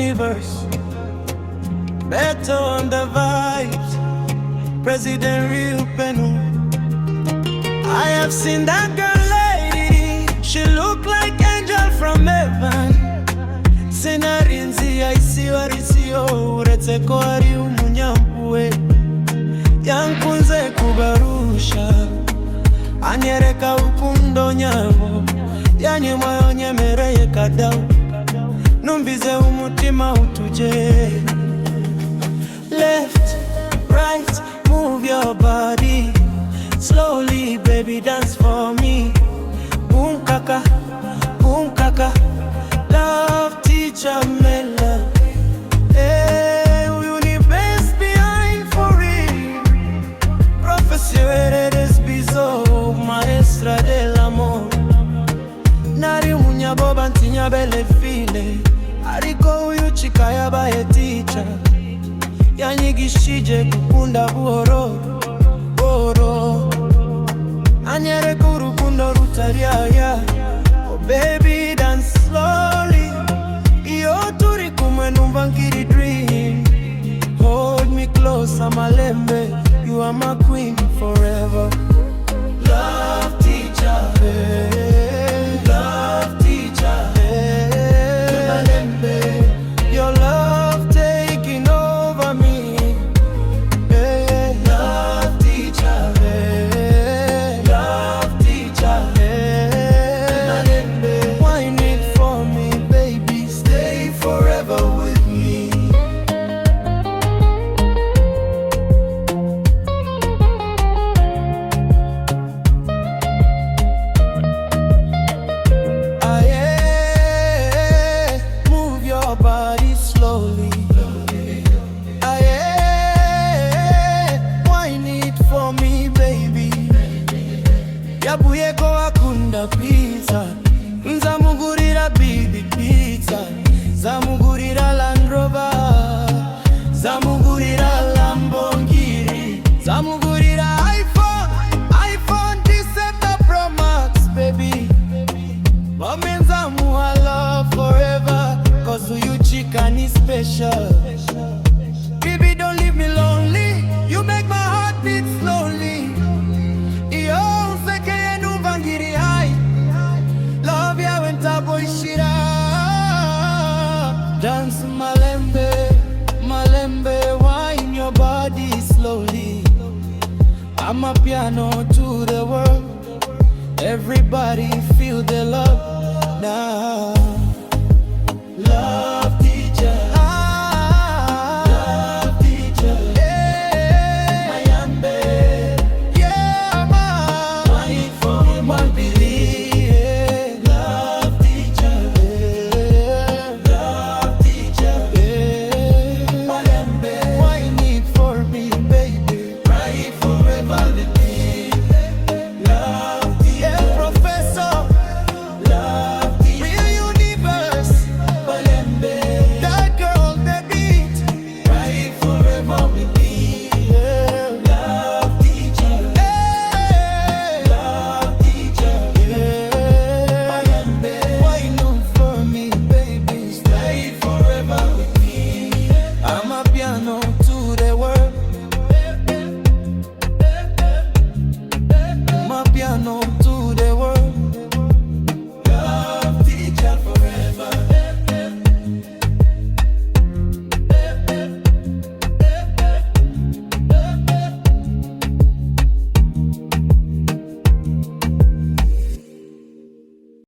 universe, better on the vibes, President Real Penu. I have seen that girl lady, she look like angel from heaven. Sinarinzi aisiwarisio uretse ko ari umunyampuwe, yankunze kubarusha, anyereka urukundo nyabo, yanyuma yonyemereye kadao, numbize umutima utuje. Left, right, move your body slowly, baby, dance for me. Boom kaka, love teacher Mela. Hey, you need best behind for real. Professor eres bizo, maestra del amor. Nari munya boba ntinya bele file. Ariko uyu chika yabaye teacher, yanyigishije gukunda buhoro buhoro, anyereka urukundo rutariaya. Oh baby, dance slowly, iyo turi kumwe numva nkiri dream. Hold me close, amalembe, you are my queen forever. Love teacher, hey. Love teacher, hey. Amalembe, your love taking over me, hey. Love teacher, hey. Love teacher, hey. Amalembe, wine it for me, baby, stay forever with me. Move your body slowly. Wine it for me, baby. Yabuye ko akunda pizza, nzamugurira bibi pizza, zamugurira Land Rover, zamugurira Lamborghini, zamugurira iPhone 17 Pro Max, baby. Wamenzamu I love forever, cause you chicken is special. Baby, don't leave me lonely, you make my heart beat slowly. Iyo useke yenu vangiri high, love ya wenta boy shira. Dance malembe, wine your body slowly. I'm a piano to the world, everybody feel the love now.